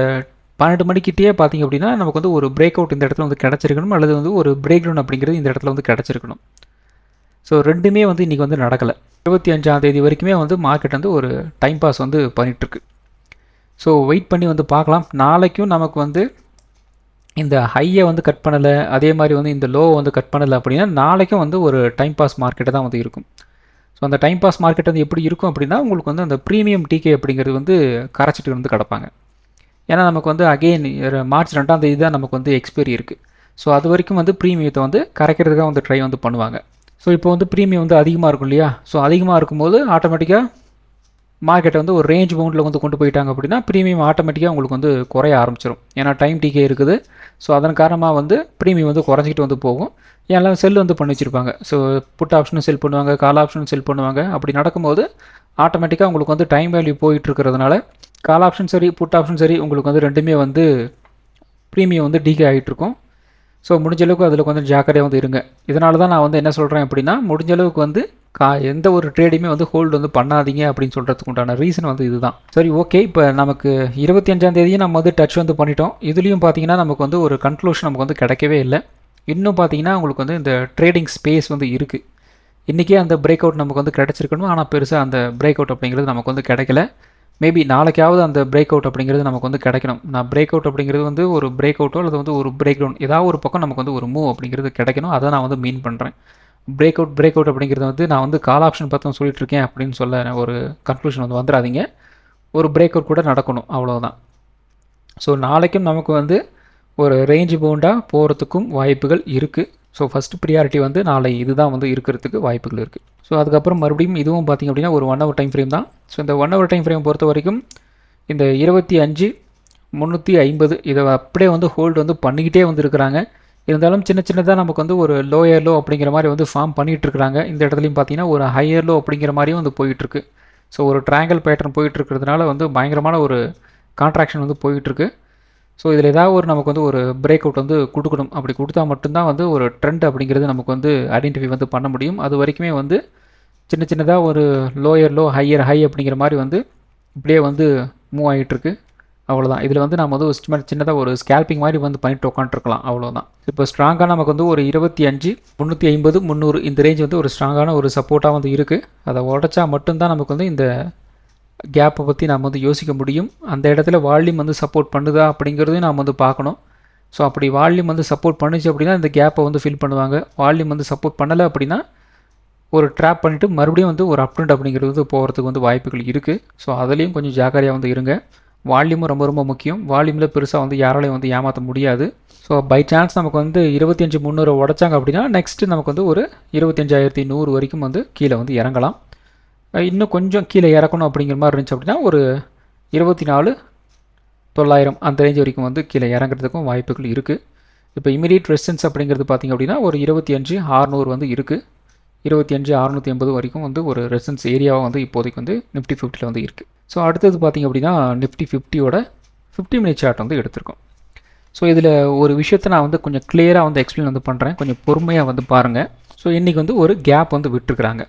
12 மணிக்கிட்டே பார்த்திங்க அப்படின்னா நமக்கு வந்து ஒரு பிரேக் அவுட் இந்த இடத்துல வந்து கிடச்சிருக்கணும், அல்லது வந்து ஒரு பிரேக் டவுன் அப்படிங்கிறது இந்த இடத்துல வந்து கிடச்சிருக்கணும். ஸோ ரெண்டுமே வந்து இன்றைக்கி வந்து நடக்கலை. 25ஆம் வரைக்குமே வந்து மார்க்கெட் வந்து ஒரு டைம் பாஸ் வந்து பண்ணிகிட்ருக்கு. ஸோ வெயிட் பண்ணி வந்து பார்க்கலாம். நாளைக்கும் நமக்கு வந்து இந்த ஹையை வந்து கட் பண்ணலை, அதே மாதிரி வந்து இந்த லோவை வந்து கட் பண்ணலை அப்படின்னா நாளைக்கும் வந்து ஒரு டைம் பாஸ் மார்க்கெட்டு தான் வந்து இருக்கும். ஸோ அந்த டைம் பாஸ் மார்க்கெட் வந்து எப்படி இருக்கும் அப்படின்னா உங்களுக்கு வந்து அந்த ப்ரீமியம் டிகே அப்படிங்கிறது வந்து கரைச்சிட்டு வந்து கிடப்பாங்க. ஏன்னா நமக்கு வந்து அகெயின் மார்ச் 2ஆம் தான் நமக்கு வந்து எக்ஸ்பைரி இருக்குது. ஸோ அது வரைக்கும் வந்து ப்ரீமியத்தை வந்து கரைக்கிறதுக்காக வந்து ட்ரை வந்து பண்ணுவாங்க. ஸோ இப்போ வந்து ப்ரீமியம் வந்து அதிகமாக இருக்கும் இல்லையா? ஸோ அதிகமாக இருக்கும்போது ஆட்டோமேட்டிக்காக மார்க்கெட்டை வந்து ஒரு ரேஞ்ச் பவுண்டில் வந்து கொண்டு போயிட்டாங்க அப்படின்னா ப்ரீமியம் ஆட்டோமேட்டிக்காக உங்களுக்கு வந்து குறைய ஆரம்பிச்சிடும். ஏன்னா டைம் டிகே இருக்குது. ஸோ அதன் காரணமாக வந்து ப்ரீமியம் வந்து குறைஞ்சிக்கிட்டு வந்து போகும். எல்லாம் செல் வந்து பண்ணி வச்சுருப்பாங்க. ஸோ புட் ஆப்ஷனும் செல் பண்ணுவாங்க, கால் ஆப்ஷனும் செல் பண்ணுவாங்க. அப்படி நடக்கும்போது ஆட்டோமேட்டிக்காக உங்களுக்கு வந்து டைம் வேல்யூ போயிட்டுருக்கிறதுனால கால் ஆப்ஷன் சரி புட் ஆப்ஷன் சரி உங்களுக்கு வந்து ரெண்டுமே வந்து ப்ரீமியம் வந்து டிகே ஆகிட்டுருக்கும். ஸோ முடிஞ்சளவுக்கு அதில் கொஞ்சம் ஜாக்கிரதையாக வந்து இருங்க. இதனால தான் நான் வந்து என்ன சொல்கிறேன் அப்படின்னா முடிஞ்சளவுக்கு வந்து எந்த ஒரு ட்ரேடையுமே வந்து ஹோல்டு வந்து பண்ணாதீங்க அப்படின்னு சொல்கிறதுக்கு உண்டான ரீசன் வந்து இதுதான். சரி, ஓகே. இப்போ நமக்கு 25ஆம் நம்ம வந்து டச் வந்து பண்ணிட்டோம். இதுலேயும் பார்த்தீங்கன்னா நமக்கு வந்து ஒரு கன்க்ளூஷன் நமக்கு வந்து கிடைக்கவே இல்லை. இன்னும் பார்த்தீங்கன்னா உங்களுக்கு வந்து இந்த ட்ரேடிங் ஸ்பேஸ் வந்து இருக்குது. இன்றைக்கே அந்த பிரேக் அவுட் நமக்கு வந்து கிடச்சிருக்கணும். ஆனால் பெருசாக அந்த பிரேக் அவுட் அப்படிங்கிறது நமக்கு வந்து கிடைக்கல. மேபி நாளைக்காவது அந்த பிரேக் அவுட் அப்படிங்கிறது நமக்கு வந்து கிடைக்கணும். நான் பிரேக் அவுட் அப்படிங்கிறது வந்து ஒரு பிரேக் அவுட்டோ அல்லது வந்து ஒரு பிரேக் டவுன் ஏதாவது ஒரு பக்கம் நமக்கு வந்து ஒரு மூவ் அப்படிங்கிறது கிடைக்கணும். அதை நான் வந்து மீன் பண்ணுறேன். பிரேக் அவுட் அப்படிங்கிறது வந்து நான் வந்து கால் ஆப்ஷன் பார்த்து சொல்லிட்டு இருக்கேன் அப்படின்னு சொல்ல ஒரு கன்க்ளூஷன் வந்து வந்துடாதீங்க. ஒரு பிரேக் அவுட் கூட நடக்கணும், அவ்வளோதான். ஸோ நாளைக்கும் நமக்கு வந்து ஒரு ரேஞ்சு பவுண்டாக போகிறதுக்கும் வாய்ப்புகள் இருக்குது. ஸோ ஃபஸ்ட்டு ப்ரியாரிட்டி வந்து நாளை இதுதான் வந்து இருக்கிறதுக்கு வாய்ப்புகள் இருக்குது. ஸோ அதுக்கப்புறம் மறுபடியும் இதுவும் பார்த்திங்க அப்படின்னா ஒரு 1 hour டைம் ஃப்ரேம் தான். ஸோ இந்த 1 hour டைம் ஃப்ரேம் பொறுத்த வரைக்கும் இந்த 25,350 இதை அப்படியே வந்து ஹோல்டு வந்து பண்ணிக்கிட்டே வந்து இருக்கிறாங்க. இருந்தாலும் சின்னதாக நமக்கு வந்து ஒரு லோயர் லோ அப்படிங்கிற மாதிரி வந்து ஃபார்ம் பண்ணிகிட்ருக்குறாங்க. இந்த இடத்துலையும் பார்த்தீங்கன்னா ஒரு ஹையர் லோ அப்படிங்கிற மாதிரியும் வந்து போயிட்டுருக்கு. ஸோ ஒரு ட்ரையாங்கிள் பேட்டர்ன் போயிட்டுருக்கிறதுனால வந்து பயங்கரமான ஒரு கான்ட்ராக்ஷன் வந்து போயிட்டுருக்கு. ஸோ இதில் ஏதாவது ஒரு நமக்கு வந்து ஒரு பிரேக் அவுட் வந்து கொடுக்கணும். அப்படி கொடுத்தா மட்டும்தான் வந்து ஒரு ட்ரெண்ட் அப்படிங்கிறது நமக்கு வந்து ஐடென்டிஃபை வந்து பண்ண முடியும். அது வரைக்குமே வந்து சின்னதாக ஒரு லோயர் லோ ஹையர் ஹை அப்படிங்கிற மாதிரி வந்து இப்படியே வந்து மூவ் ஆகிட்டுருக்கு. அவ்வளோதான். இதில் வந்து நம்ம வந்து சின்னதாக ஒரு ஸ்கேல்பிங் மாதிரி வந்து பண்ணிட்டு உட்காந்துருக்கலாம், அவ்வளோதான். இப்போ ஸ்ட்ராங்காக நமக்கு வந்து ஒரு 25,350, 300 இந்த ரேஞ்ச் வந்து ஒரு ஸ்ட்ராங்கான ஒரு சப்போர்ட்டாக வந்து இருக்குது. அதை உடச்சா மட்டும்தான் நமக்கு வந்து இந்த கேப்பை பற்றி நாம் வந்து யோசிக்க முடியும். அந்த இடத்துல வால்யூம் வந்து சப்போர்ட் பண்ணுதா அப்படிங்கிறதையும் நாம் வந்து பார்க்கணும். ஸோ அப்படி வால்யூம் வந்து சப்போர்ட் பண்ணுச்சு அப்படின்னா இந்த கேப்பை வந்து ஃபில் பண்ணுவாங்க. வால்யூம் வந்து சப்போர்ட் பண்ணலை அப்படின்னா ஒரு ட்ராப் பண்ணிவிட்டு மறுபடியும் வந்து ஒரு அப் ட்ரெண்ட் அப்படிங்கிறது போகிறதுக்கு வந்து வாய்ப்புகள் இருக்குது. ஸோ அதுலேயும் கொஞ்சம் ஜாக்கிரதையாக வந்து இருங்க. வால்யூமும் ரொம்ப ரொம்ப முக்கியம். வால்யூமில் பெருசாக வந்து யாராலையும் வந்து ஏமாற்ற முடியாது. ஸோ பை சான்ஸ் நமக்கு வந்து 25,300 உடைச்சாங்க அப்படின்னா நெக்ஸ்ட்டு நமக்கு வந்து ஒரு 25,100 வரைக்கும் வந்து கீழே வந்து இறங்கலாம். இன்னும் கொஞ்சம் கீழே இறக்கணும் அப்படிங்கிற மாதிரி இருந்துச்சு அப்படின்னா ஒரு 24,900 அந்த ரேஞ்ச் வரைக்கும் வந்து கீழே இறங்குறதுக்கும் வாய்ப்புகள் இருக்குது. இப்போ இமீடியட் ரெசிஸ்டன்ஸ் அப்படிங்கிறது பார்த்திங்க அப்படின்னா ஒரு 25,600 வந்து இருக்குது. 25,680 வரைக்கும் வந்து ஒரு ரெசிஸ்டன்ஸ் ஏரியாவாக வந்து இப்போதைக்கு வந்து நிஃப்டி 50 வந்து இருக்குது. ஸோ அடுத்தது பார்த்திங்க அப்படின்னா நிஃப்டி 50யோட 50 மினிட் சார்ட் வந்து எடுத்திருக்கோம். ஸோ இதில் ஒரு விஷயத்தை நான் வந்து கொஞ்சம் கிளியராக வந்து எக்ஸ்பிளைன் வந்து பண்ணுறேன், கொஞ்சம் பொறுமையாக வந்து பாருங்கள். ஸோ இன்றைக்கி வந்து ஒரு கேப் வந்து விட்டுருக்குறாங்க.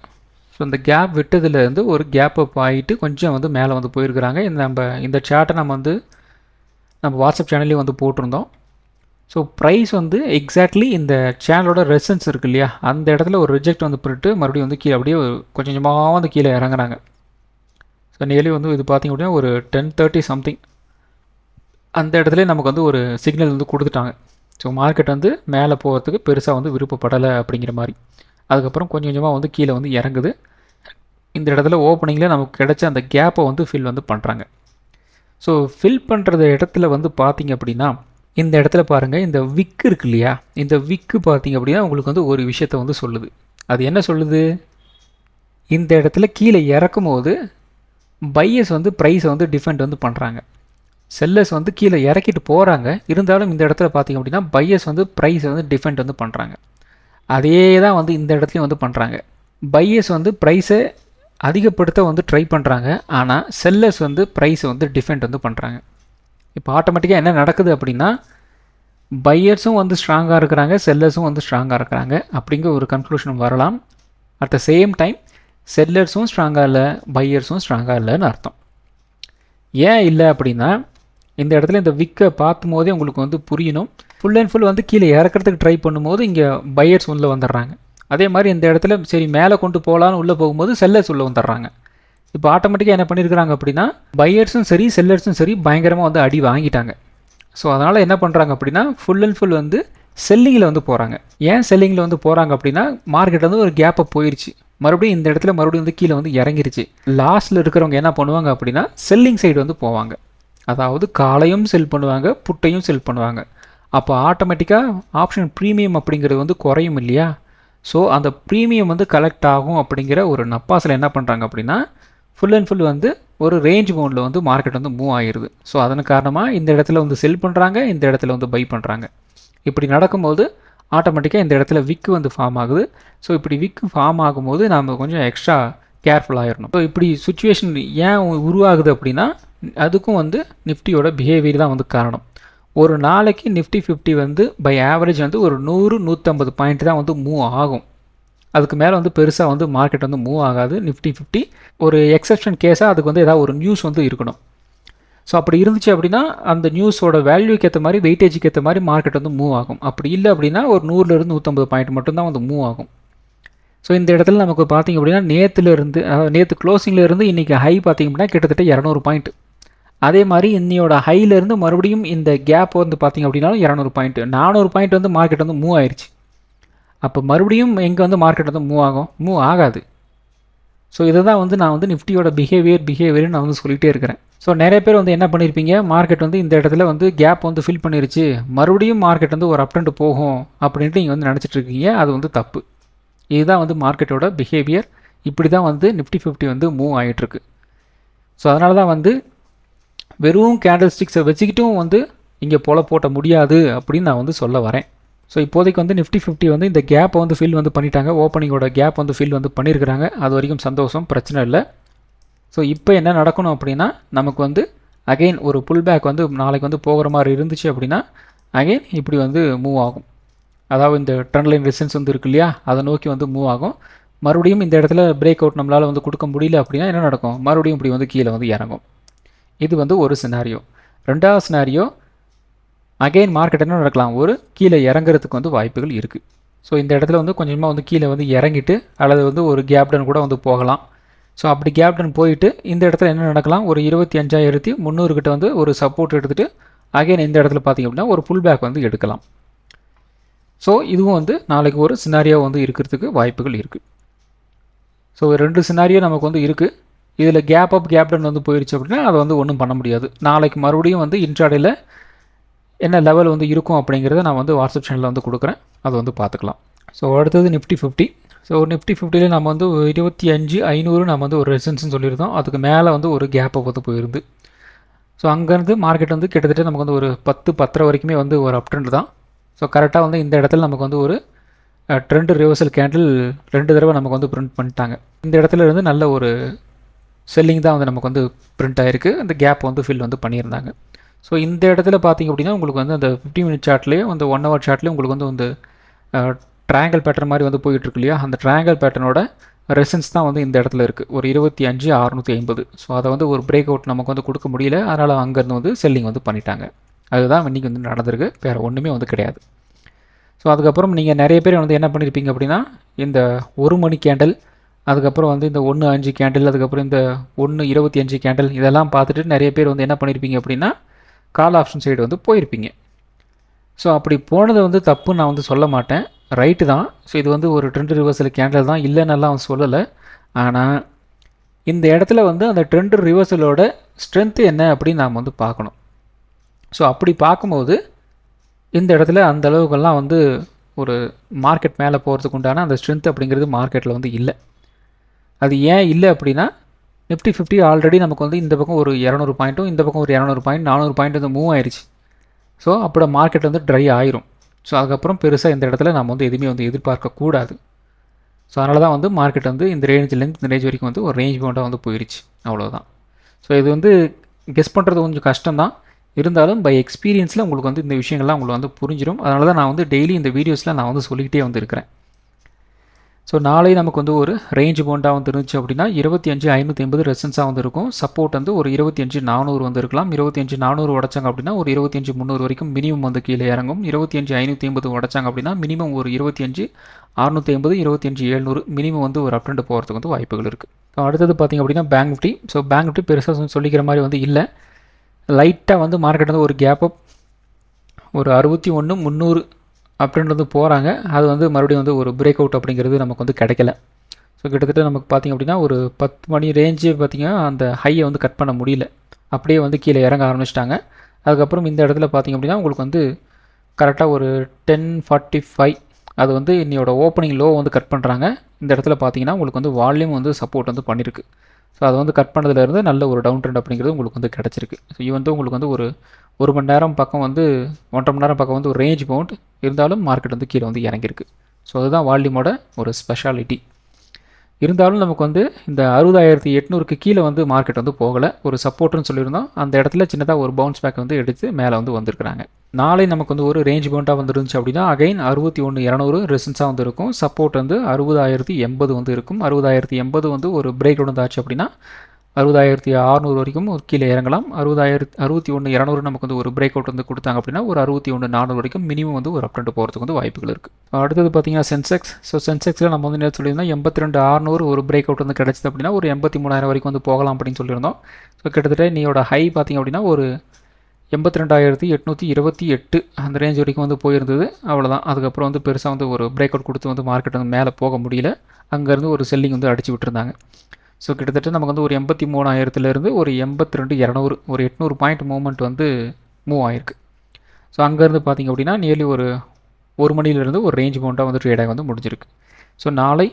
ஸோ இந்த கேப் விட்டதுலேருந்து ஒரு கேப் அப் ஆகிட்டு கொஞ்சம் வந்து மேலே வந்து போயிருக்கிறாங்க. இந்த சார்ட்டை நம்ம வாட்ஸ்அப் சேனல்லையும் வந்து போட்டிருந்தோம். ஸோ ப்ரைஸ் வந்து எக்ஸாக்ட்லி இந்த சேனலோட ரெசன்ஸ் இருக்குது இல்லையா, அந்த இடத்துல ஒரு ரிஜெக்ட் வந்து பண்ணிட்டு மறுபடியும் வந்து கீழே அப்படியே கொஞ்சம் கொஞ்சமாக வந்து கீழே இறங்குறாங்க. ஸோ நியர்லி வந்து இது பார்த்திங்க அப்படின்னா ஒரு 10:30 சம்திங் அந்த இடத்துல நமக்கு வந்து ஒரு சிக்னல் வந்து கொடுத்துட்டாங்க. ஸோ மார்க்கெட் வந்து மேலே போகிறதுக்கு பெருசாக வந்து விருப்பப்படலை அப்படிங்கிற மாதிரி. அதுக்கப்புறம் கொஞ்சம் கொஞ்சமாக வந்து கீழே வந்து இறங்குது. இந்த இடத்துல ஓப்பனிங்கில் நமக்கு கிடைச்ச அந்த கேப்பை வந்து ஃபில் வந்து பண்ணுறாங்க. ஸோ ஃபில் பண்ணுறது இடத்துல வந்து பார்த்திங்க அப்படின்னா இந்த இடத்துல பாருங்கள், இந்த விக்கு இருக்கு இல்லையா, இந்த விக்கு பார்த்திங்க அப்படின்னா உங்களுக்கு வந்து ஒரு விஷயத்தை வந்து சொல்லுது. அது என்ன சொல்லுது? இந்த இடத்துல கீழே இறக்கும் போது பையர்ஸ் வந்து ப்ரைஸை வந்து டிஃபெண்ட் வந்து பண்ணுறாங்க, செல்லர்ஸ் வந்து கீழே இறக்கிட்டு போகிறாங்க. இருந்தாலும் இந்த இடத்துல பார்த்திங்க அப்படின்னா பையர்ஸ் வந்து ப்ரைஸை வந்து டிஃபெண்ட் வந்து பண்ணுறாங்க. அதே தான் வந்து இந்த இடத்துலையும் வந்து பண்ணுறாங்க. பையர்ஸ் வந்து ப்ரைஸை அதிகப்படுத்த வந்து ட்ரை பண்ணுறாங்க, ஆனால் செல்லர்ஸ் வந்து ப்ரைஸை வந்து டிஃபெண்ட் வந்து பண்ணுறாங்க. இப்போ ஆட்டோமேட்டிக்காக என்ன நடக்குது அப்படின்னா பையர்ஸும் வந்து ஸ்ட்ராங்காக இருக்கிறாங்க, செல்லர்ஸும் வந்து ஸ்ட்ராங்காக இருக்கிறாங்க அப்படிங்கிற ஒரு கன்க்ளூஷன் வரலாம். அட் த சேம் டைம் செல்லர்ஸும் ஸ்ட்ராங்காக இல்லை, பையர்ஸும் ஸ்ட்ராங்காக இல்லைன்னு அர்த்தம். ஏன் இல்லை அப்படின்னா இந்த இடத்துல இந்த விக்கை பார்க்கும் போதே உங்களுக்கு வந்து புரியணும். ஃபுல் அண்ட் ஃபுல் வந்து கீழே இறக்கிறதுக்கு ட்ரை பண்ணும்போது இங்கே பையர்ஸ் உள்ளே வந்துடுறாங்க. அதே மாதிரி இந்த இடத்துல சரி மேலே கொண்டு போகலான்னு உள்ளே போகும்போது செல்லர்ஸ் உள்ளே வந்துடுறாங்க. இப்போ ஆட்டோமேட்டிக்காக என்ன பண்ணியிருக்கிறாங்க அப்படின்னா பையர்ஸும் சரி செல்லர்ஸும் சரி பயங்கரமாக வந்து அடி வாங்கிட்டாங்க. ஸோ அதனால் என்ன பண்ணுறாங்க அப்படின்னா ஃபுல் அண்ட் ஃபுல் வந்து செல்லிங்கில் வந்து போகிறாங்க. ஏன் செல்லிங்கில் வந்து போகிறாங்க அப்படின்னா மார்க்கெட் வந்து ஒரு கேப்பை போயிடுச்சு, மறுபடியும் இந்த இடத்துல மறுபடியும் வந்து கீழே வந்து இறங்கிருச்சு. லாஸ்ட்டில் இருக்கிறவங்க என்ன பண்ணுவாங்க அப்படின்னா செல்லிங் சைடு வந்து போவாங்க. அதாவது காலையும் செல் பண்ணுவாங்க, புட்டையும் செல் பண்ணுவாங்க. அப்போ ஆட்டோமேட்டிக்காக ஆப்ஷன் ப்ரீமியம் அப்படிங்கிறது வந்து குறையும் இல்லையா. ஸோ அந்த ப்ரீமியம் வந்து கலெக்ட் ஆகும் அப்படிங்கிற ஒரு நப்பாசில் என்ன பண்ணுறாங்க அப்படின்னா ஃபுல் அண்ட் ஃபுல் வந்து ஒரு ரேஞ்ச் பவுண்டில் வந்து மார்க்கெட் வந்து மூவ் ஆகிடுது. ஸோ அதன் காரணமாக இந்த இடத்துல வந்து செல் பண்ணுறாங்க, இந்த இடத்துல வந்து பை பண்ணுறாங்க. இப்படி நடக்கும்போது ஆட்டோமேட்டிக்காக இந்த இடத்துல விக்கு வந்து ஃபார்ம் ஆகுது. ஸோ இப்படி விக்கு ஃபார்ம் ஆகும்போது நம்ம கொஞ்சம் எக்ஸ்ட்ரா கேர்ஃபுல் ஆகிடணும். ஸோ இப்படி சுச்சுவேஷன் ஏன் உருவாகுது அப்படின்னா அதுக்கும் வந்து நிஃப்டியோட பிஹேவியர் தான் வந்து காரணம். ஒரு நாளைக்கு நிஃப்டி 50 வந்து பை ஆவரேஜ் வந்து ஒரு 100-150 பாயிண்ட் தான் வந்து மூவ் ஆகும். அதுக்கு மேலே வந்து பெருசாக வந்து மார்க்கெட் வந்து மூவ் ஆகாது. நிஃப்டி 50 ஒரு எக்ஸப்ஷன் கேஸாக அதுக்கு வந்து ஏதாவது ஒரு நியூஸ் வந்து இருக்கணும். ஸோ அப்படி இருந்துச்சு அப்படின்னா அந்த நியூஸோட வேல்யூக்கு ஏற்ற மாதிரி வெயிட்டேஜுக்கு ஏற்ற மாதிரி மார்க்கெட் வந்து மூவ் ஆகும். அப்படி இல்லை அப்படின்னா ஒரு 100-150 பாயிண்ட் மட்டும்தான் வந்து மூவ் ஆகும். ஸோ இந்த இடத்துல நமக்கு பார்த்திங்க அப்படின்னா நேற்று க்ளோசிங்கில் இருந்து இன்றைக்கி ஹை பார்த்திங்க அப்படின்னா கிட்டத்தட்ட 200 பாயிண்ட். அதே மாதிரி இன்னையோட ஹையிலேருந்து மறுபடியும் இந்த கேப் வந்து பார்த்திங்க அப்படின்னாலும் 200 பாயிண்ட் 400 பாயிண்ட் வந்து மார்க்கெட் வந்து மூவ் ஆயிடுச்சு. அப்போ மறுபடியும் எங்கே வந்து மார்க்கெட் வந்து மூவ் ஆகாது. ஸோ இதை தான் வந்து நான் வந்து நிஃப்டியோட பிஹேவியர்னு நான் வந்து சொல்லிகிட்டே இருக்கிறேன். ஸோ நிறைய பேர் வந்து என்ன பண்ணியிருப்பீங்க, மார்க்கெட் வந்து இந்த இடத்துல வந்து கேப் வந்து ஃபில் பண்ணிருச்சு, மறுபடியும் மார்க்கெட் வந்து ஒரு அப் ட்ரெண்ட் போகும் அப்படின்ட்டு நீங்கள் வந்து நினச்சிட்டு இருக்கீங்க. அது வந்து தப்பு. இதுதான் வந்து மார்க்கெட்டோட பிஹேவியர். இப்படி தான் வந்து நிஃப்டி 50 வந்து மூவ் ஆகிட்டுருக்கு. ஸோ அதனால தான் வந்து வெறும் கேண்டில் ஸ்டிக்ஸை வச்சுக்கிட்டும் வந்து இங்கே போட்ட முடியாது அப்படின்னு நான் வந்து சொல்ல வரேன். ஸோ இப்போதைக்கு வந்து நிஃப்டி 50 வந்து இந்த கேப்பை வந்து ஃபில் வந்து பண்ணிட்டாங்க. ஓப்பனிங்கோட கேப் வந்து ஃபில் வந்து பண்ணியிருக்கிறாங்க. அது வரைக்கும் சந்தோஷம், பிரச்சனை இல்லை. ஸோ இப்போ என்ன நடக்கணும் அப்படின்னா நமக்கு வந்து அகெயின் ஒரு புல் பேக் வந்து நாளைக்கு வந்து போகிற மாதிரி இருந்துச்சு அப்படின்னா அகெயின் இப்படி வந்து மூவ் ஆகும். அதாவது இந்த ட்ரெண்ட் லைன் ரெசிஸ்டன்ஸ் வந்து இருக்கு இல்லையா, அதை நோக்கி வந்து மூவ் ஆகும். மறுபடியும் இந்த இடத்துல பிரேக் அவுட் நம்மளால் வந்து கொடுக்க முடியல அப்படின்னா என்ன நடக்கும், மறுபடியும் இப்படி வந்து கீழே வந்து இறங்கும். இது வந்து ஒரு சினாரியோ. ரெண்டாவது சினாரியோ அகெயின் மார்க்கெட் என்ன நடக்கலாம், ஒரு கீழே இறங்குறதுக்கு வந்து வாய்ப்புகள் இருக்குது. ஸோ இந்த இடத்துல வந்து கொஞ்சமாக வந்து கீழே வந்து இறங்கிட்டு அல்லது வந்து ஒரு கேப்டன் கூட வந்து போகலாம். ஸோ அப்படி கேப்டன் போயிட்டு இந்த இடத்துல என்ன நடக்கலாம், ஒரு 25,300 கிட்ட வந்து ஒரு சப்போர்ட் எடுத்துகிட்டு அகெயின் இந்த இடத்துல பார்த்திங்க அப்படின்னா ஒரு புல் பேக் வந்து எடுக்கலாம். ஸோ இதுவும் வந்து நாளைக்கு ஒரு சினாரியோ வந்து இருக்கிறதுக்கு வாய்ப்புகள் இருக்குது. ஸோ 2 சினாரியோ நமக்கு வந்து இருக்குது. இதில் கேப் அப் கேப் டவுன் வந்து போயிடுச்சு அப்படின்னா அதை வந்து ஒன்றும் பண்ண முடியாது. நாளைக்கு மறுபடியும் வந்து இன்ட்ராடேயில் என்ன லெவல் வந்து இருக்கும் அப்படிங்கிறத நான் வந்து வாட்ஸ்அப் சேனலில் வந்து கொடுக்குறேன். அதை வந்து பார்த்துக்கலாம். ஸோ அடுத்தது நிஃப்டி 50. ஸோ நிஃப்டி 50ல் நம்ம வந்து 25,500 நம்ம வந்து ஒரு ரெசிஸ்டன்ஸ்னு சொல்லியிருந்தோம். அதுக்கு மேலே வந்து ஒரு கேப் அப் வந்து போயிருந்து. ஸோ அங்கேருந்து மார்க்கெட் வந்து கிட்டத்தட்ட நமக்கு வந்து ஒரு 10-10:30 வரைக்குமே வந்து ஒரு அப் ட்ரெண்ட் தான். ஸோ கரெக்டாக வந்து இந்த இடத்துல நமக்கு வந்து ஒரு ட்ரெண்ட் ரிவர்சல் கேண்டில் 2 தடவை நமக்கு வந்து பிரிண்ட் பண்ணிட்டாங்க. இந்த இடத்துல இருந்து நல்ல ஒரு செல்லிங் தான் வந்து நமக்கு வந்து பிரிண்ட் ஆகிருக்கு. அந்த கேப் வந்து ஃபில் வந்து பண்ணியிருந்தாங்க. ஸோ இந்த இடத்துல பார்த்திங்க அப்படின்னா உங்களுக்கு வந்து அந்த 50 மினிட் சார்ட்லேயும் அந்த 1 ஹவர் சார்ட்லேயும் உங்களுக்கு வந்து வந்து ட்ரையாங்கிள் பேட்டர்ன் மாதிரி வந்து போயிட்டுருக்கு இல்லையா, அந்த ட்ரையாங்கிள் பேட்டர்னோட ரெசன்ஸ் தான் வந்து இந்த இடத்துல இருக்குது, ஒரு 25,650. ஸோ அதை வந்து ஒரு பிரேக் அவுட் நமக்கு வந்து கொடுக்க முடியல. அதனால் அங்கேருந்து வந்து செல்லிங் வந்து பண்ணிட்டாங்க. அதுதான் இன்றைக்கி வந்து நடந்திருக்கு, வேறு ஒன்றுமே வந்து கிடையாது. ஸோ அதுக்கப்புறம் நீங்கள் நிறைய பேர் வந்து என்ன பண்ணியிருப்பீங்க அப்படின்னா, இந்த 1 மணி கேண்டில், அதுக்கப்புறம் வந்து இந்த 1:05 கேண்டில், அதுக்கப்புறம் இந்த 1:25 கேண்டில், இதெல்லாம் பார்த்துட்டு நிறைய பேர் வந்து என்ன பண்ணியிருப்பீங்க அப்படின்னா கால் ஆப்ஷன் சைடு வந்து போயிருப்பீங்க. ஸோ அப்படி போனது வந்து தப்புன்னு நான் வந்து சொல்ல மாட்டேன், ரைட்டு தான். ஸோ இது வந்து ஒரு ட்ரெண்ட் ரிவர்சல் கேண்டில் தான், இல்லைன்னெல்லாம் அவன் சொல்லலை. ஆனால் இந்த இடத்துல வந்து அந்த ட்ரெண்ட் ரிவர்சலோட ஸ்ட்ரென்த்து என்ன அப்படின்னு நாம் வந்து பார்க்கணும். ஸோ அப்படி பார்க்கும்போது இந்த இடத்துல அந்த அளவுக்கெல்லாம் வந்து ஒரு மார்க்கெட் மேலே போகிறதுக்கு உண்டான அந்த ஸ்ட்ரென்த் அப்படிங்கிறது மார்க்கெட்டில் வந்து இல்லை. அது ஏன் இல்லை அப்படின்னா, நிஃப்டி 50 ஆல்ரெடி நமக்கு வந்து இந்த பக்கம் ஒரு 200 பாயிண்ட்டும் இந்த பக்கம் ஒரு 200 பாயிண்ட் 400 பாயிண்ட் வந்து மூவ் ஆயிடுச்சு. ஸோ அப்போ மார்க்கெட் வந்து ட்ரை ஆயிரும். ஸோ அதுக்கப்புறம் பெருசாக இந்த இடத்துல நம்ம வந்து எதுவுமே வந்து எதிர்பார்க்கக்கூடாது. ஸோ அதனால தான் வந்து மார்க்கெட் வந்து இந்த ரேஞ்சிலேருந்து இந்த ரேஞ்ச் வரைக்கும் வந்து ஒரு ரேஞ்ச் பவுண்டாக வந்து போயிடுச்சு, அவ்வளோதான். ஸோ இது வந்து கெஸ் பண்ணுறது கொஞ்சம் கஷ்டம்தான், இருந்தாலும் பை எக்ஸ்பீரியன்ஸில் உங்களுக்கு வந்து இந்த விஷயங்கள்லாம் உங்களுக்கு வந்து புரிஞ்சிடும். அதனால தான் நான் வந்து டெய்லி இந்த வீடியோஸில் நான் வந்து சொல்லிக்கிட்டே வந்து இருக்கிறேன். ஸோ நாளை நமக்கு வந்து ஒரு ரேஞ்ச் பவுண்டாக வந்து இருந்துச்சு அப்படின்னா 25,550 ரெசன்ஸாக வந்து இருக்கும். சப்போர்ட் வந்து ஒரு 25,400 வந்து இருக்கலாம். 25,400 உடச்சாங்க அப்படின்னா ஒரு 25,300 வரைக்கும் மினிமம் வந்து கீழே இறங்கும். 25,550 உடச்சாங்க அப்படின்னா மினிமம் ஒரு 25,650, 25,700 மினிமம் வந்து ஒரு அப் ட்ரெண்ட் போகிறதுக்கு வந்து வாய்ப்புகள் இருக்குது. ஸோ அடுத்தது பார்த்திங்க அப்படின்னா bank Nifty. So bank Nifty பெருசாக சொல்லிக்கிற மாதிரி வந்து இல்லை, லைட்டாக வந்து மார்க்கெட் வந்து ஒரு கேப் அப் ஒரு 61,300 அப்படின்னு வந்து போகிறாங்க. அது வந்து மறுபடியும் வந்து ஒரு பிரேக் அவுட் அப்படிங்கிறது நமக்கு வந்து கிடைக்கல. ஸோ கிட்டத்தட்ட நமக்கு பார்த்திங்க அப்படின்னா ஒரு 10 மணி ரேஞ்சு பார்த்திங்கன்னா அந்த ஹையை வந்து கட் பண்ண முடியல, அப்படியே வந்து கீழே இறங்க ஆரம்பிச்சிட்டாங்க. அதுக்கப்புறம் இந்த இடத்துல பார்த்திங்க அப்படின்னா உங்களுக்கு வந்து கரெக்டாக ஒரு 10:45 அது வந்து இன்னையோட ஓப்பனிங் லோ வந்து கட் பண்ணுறாங்க. இந்த இடத்துல பார்த்திங்கன்னா உங்களுக்கு வந்து வால்யூம் வந்து சப்போர்ட் வந்து பண்ணியிருக்கு. ஸோ அதை வந்து கட் பண்ணதுலேருந்து நல்ல ஒரு டவுன் ட்ரெண்ட் அப்படிங்கிறது உங்களுக்கு வந்து கிடச்சிருக்கு. ஸோ இது வந்து உங்களுக்கு வந்து ஒரு மணி நேரம் பக்கம் வந்து 1.5 மணி நேரம் பக்கம் வந்து ஒரு ரேஞ்ச் பவுண்ட் இருந்தாலும் மார்க்கெட் வந்து கீழே வந்து இறங்கியிருக்கு. ஸோ அதுதான் வால்யூமோட ஒரு ஸ்பெஷாலிட்டி. இருந்தாலும் நமக்கு வந்து இந்த 60,800க்கு கீழே வந்து மார்க்கெட் வந்து போகலை, ஒரு சப்போர்ட்னு சொல்லியிருந்தோம். அந்த இடத்துல சின்னதாக ஒரு பவுன்ஸ் பேக் வந்து எடுத்து மேலே வந்து வந்திருக்கிறாங்க. நாளை நமக்கு வந்து ஒரு ரேஞ்ச் பவுண்டாக வந்து இருந்துச்சு அப்படின்னா அகைன் 61,200 ரெசன்ஸாக வந்து இருக்கும். சப்போர்ட் வந்து 60,080 வந்து இருக்கும். 60,080 வந்து ஒரு பிரேக் டவுன் ஆச்சு அப்படின்னா 60,600 வரைக்கும் ஒரு கீழே இறங்கலாம். 61,200 நமக்கு வந்து ஒரு பிரேக் அவுட் வந்து கொடுத்தாங்க அப்படின்னா ஒரு 61,400 வரைக்கும் மினிமம் வந்து ஒரு அப் ட்ரெண்ட் போகிறதுக்கு வந்து வாய்ப்புகள் இருக்குது. அடுத்தது பார்த்தீங்கன்னா சென்செக்ஸ். ஸோ சென்செக்ஸில் நம்ம வந்து நேற்று சொல்லியிருந்தோம் 82,600 ஒரு பிரேக் அவுட் வந்து கிடச்சிது அப்படின்னா ஒரு 83,000 வரைக்கும் வந்து போகலாம் அப்படின்னு சொல்லியிருந்தோம். ஸோ கிட்டத்தட்ட நீயோட ஹை பார்த்திங்க அப்படின்னா ஒரு 82,828 அந்த ரேஞ்ச் வரைக்கும் வந்து போயிருந்தது, அவ்வளோதான். அதுக்கப்புறம் வந்து பெருசாக வந்து ஒரு பிரேக் அவுட் கொடுத்து வந்து மார்க்கெட் வந்து மேலே போக முடியல. அங்கேருந்து ஒரு செல்லிங் வந்து அடிச்சு விட்டுருந்தாங்க. ஸோ கிட்டத்தட்ட நமக்கு வந்து ஒரு 83,000லேருந்து ஒரு 82,200 ஒரு 800 பாயிண்ட் மூவ்மெண்ட் வந்து மூவ் ஆகிருக்கு. ஸோ அங்கேருந்து பார்த்திங்க அப்படின்னா நியர்லி ஒரு மணிலேருந்து ஒரு ரேஞ்ச் பவுண்டாக வந்து ட்ரேடாக வந்து முடிஞ்சிருக்கு. ஸோ நாளை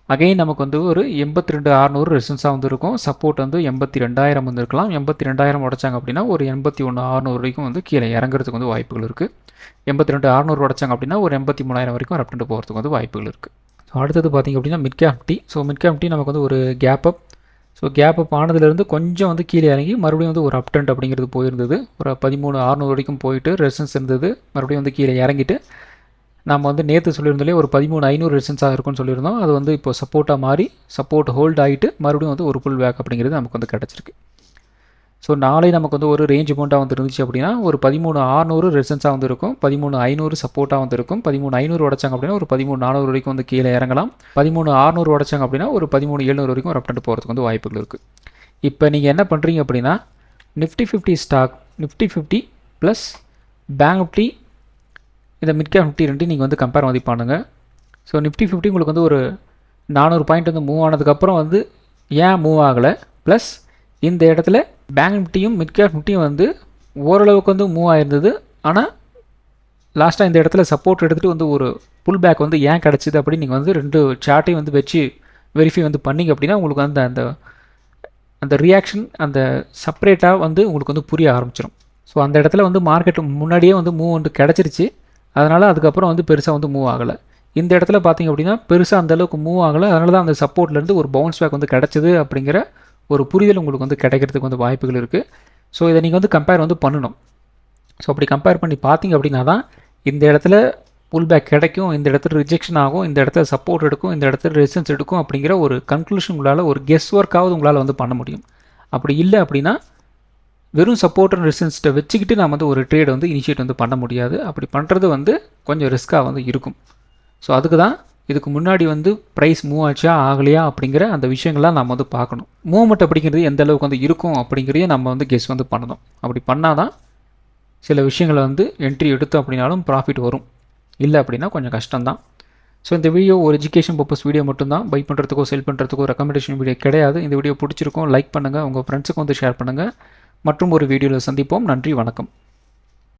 அகைன் நமக்கு வந்து ஒரு 82,600 ரெசன்ஸாக வந்து இருக்கும். சப்போர்ட் வந்து 82,000 வந்து இருக்கலாம். 82,000 உடச்சாங்க அப்படின்னா ஒரு 81,600 வரைக்கும் வந்து கீழே இறங்குறதுக்கு வந்து வாய்ப்புகள் இருக்குது. 82,600 உடச்சாங்க அப்படின்னா ஒரு 83,000 வரைக்கும் அப் ட்ரெண்ட் போகிறதுக்கு வந்து வாய்ப்புகள் இருக்குது. ஸோ அடுத்தது பார்த்திங்க அப்படின்னா mid cap Nifty. So mid cap Nifty நமக்கு வந்து ஒரு gap up. So gap up ஆனதுலேருந்து கொஞ்சம் வந்து கீழே இறங்கி மறுபடியும் வந்து ஒரு அப் ட்ரெண்ட் அப்படிங்கிறது போயிருந்தது. ஒரு 13,600 வரைக்கும் போயிட்டு ரெசன்ஸ் இருந்தது, மறுபடியும் வந்து கீழே இறங்கிட்டு நம்ம வந்து நேற்று சொல்லியிருந்தாலே ஒரு 13,500 ரெசன்ஸாக இருக்கும்னு சொல்லியிருந்தோம். அது வந்து இப்போ சப்போர்ட்டாக மாறி சப்போர்ட் ஹோல்ட் ஆகிட்டு மறுபடியும் வந்து ஒரு புல் பேக் அப்படிங்கிறது நமக்கு வந்து கிடச்சிருக்கு. ஸோ நாளை நமக்கு வந்து ஒரு ரேஞ்ச் பவுண்டாக வந்து இருந்துச்சு அப்படின்னா ஒரு 13,600 ரெசன்ஸாக வந்து இருக்கும். 13,500 சப்போர்ட்டாக வந்து இருக்கும். 13,500 உடச்சாங்க அப்படின்னா ஒரு 13,400 வரைக்கும் வந்து கீழே இறங்கலாம். 13,600 உடச்சாங்க அப்படின்னா ஒரு 13,700 வரைக்கும் ஒரு அப் ட்ரெண்ட் போகிறதுக்கு வந்து வாய்ப்புகள் இருக்குது. இப்போ நீங்கள் என்ன பண்ணுறீங்க அப்படின்னா Nifty 50 stock, Nifty 50 plus bank Nifty, இந்த மிட் கேப் நிஃப்டி ரெண்டு நீங்கள் வந்து கம்பேர் வந்து பண்ணுங்கள். ஸோ நிஃப்டி 50 உங்களுக்கு வந்து ஒரு 400 பாயிண்ட் வந்து மூவ் ஆனதுக்கப்புறம் வந்து ஏன் மூவ் ஆகலை, ப்ளஸ் இந்த இடத்துல பேங்க் நிஃப்டியும் மிட் கேப் நிஃப்டியும் வந்து ஓரளவுக்கு வந்து மூவ் ஆயிருந்தது. ஆனால் லாஸ்ட்டாக இந்த இடத்துல சப்போர்ட் எடுத்துகிட்டு வந்து ஒரு புல் பேக் வந்து ஏன் கிடச்சிது அப்படின்னு நீங்கள் வந்து 2 சார்ட்டையும் வந்து வச்சு வெரிஃபை வந்து பண்ணிங்க அப்படின்னா உங்களுக்கு வந்து அந்த அந்த ரியாக்ஷன் அந்த செப்பரேட்டாக வந்து உங்களுக்கு வந்து புரிய ஆரம்பிச்சிடும். ஸோ அந்த இடத்துல வந்து மார்க்கெட் முன்னாடியே வந்து மூவ் வந்து கிடச்சிருச்சு, அதனால் அதுக்கப்புறம் வந்து பெருசாக வந்து மூவ் ஆகலை. இந்த இடத்துல பார்த்திங்க அப்படின்னா பெருசாக அந்தளவுக்கு மூவ் ஆகலை, அதனால தான் அந்த சப்போர்ட்லேருந்து ஒரு பவுன்ஸ் பேக் வந்து கிடச்சிது அப்படிங்கிற ஒரு புரிதல் உங்களுக்கு வந்து கிடைக்கிறதுக்கு வந்து வாய்ப்புகள் இருக்குது. ஸோ இதை நீங்கள் வந்து கம்பேர் வந்து பண்ணணும். ஸோ அப்படி கம்பேர் பண்ணி பார்த்தீங்க அப்படின்னா தான் இந்த இடத்துல புல் பேக் கிடைக்கும், இந்த இடத்துல ரிஜெக்ஷன் ஆகும், இந்த இடத்துல சப்போர்ட் எடுக்கும், இந்த இடத்துல ரெசிஸ்டன்ஸ் எடுக்கும் அப்படிங்கிற ஒரு கன்க்ளூஷன் உங்களால், ஒரு கெஸ் ஒர்க்காவது உங்களால் வந்து பண்ண முடியும். அப்படி இல்லை அப்படின்னா வெறும் சப்போர்ட் அண்ட் ரெசிஸ்டன்ஸை வச்சுக்கிட்டு நம்ம வந்து ஒரு ட்ரேட் வந்து இனிஷியேட் வந்து பண்ண முடியாது. அப்படி பண்ணுறது வந்து கொஞ்சம் ரிஸ்க்காக வந்து இருக்கும். ஸோ அதுக்கு தான் இதுக்கு முன்னாடி வந்து ப்ரைஸ் மூவ் ஆச்சா ஆகலையா அப்படிங்கிற அந்த விஷயங்கள்லாம் நம்ம வந்து பார்க்கணும். மூவ்மெண்ட் அப்படிங்கிறது எந்த அளவுக்கு வந்து இருக்கும் அப்படிங்கிறதையும் நம்ம வந்து கெஸ் வந்து பண்ணணும். அப்படி பண்ணால் தான் சில விஷயங்களை வந்து என்ட்ரி எடுத்தோம் அப்படின்னாலும் ப்ராஃபிட் வரும், இல்லை அப்படின்னா கொஞ்சம் கஷ்டம்தான். ஸோ இந்த வீடியோ ஒரு எஜுகேஷன் பர்பஸ் வீடியோ மட்டும்தான், பை பண்ணுறதுக்கோ செல் பண்ணுறதுக்கோ ரெக்கமெண்டேஷன் வீடியோ கிடையாது. இந்த வீடியோ பிடிச்சிருக்கும் லைக் பண்ணுங்கள், உங்கள் ஃப்ரெண்ட்ஸுக்கு வந்து ஷேர் பண்ணுங்கள். மற்றும் ஒரு வீடியோவில் சந்திப்போம். நன்றி, வணக்கம்.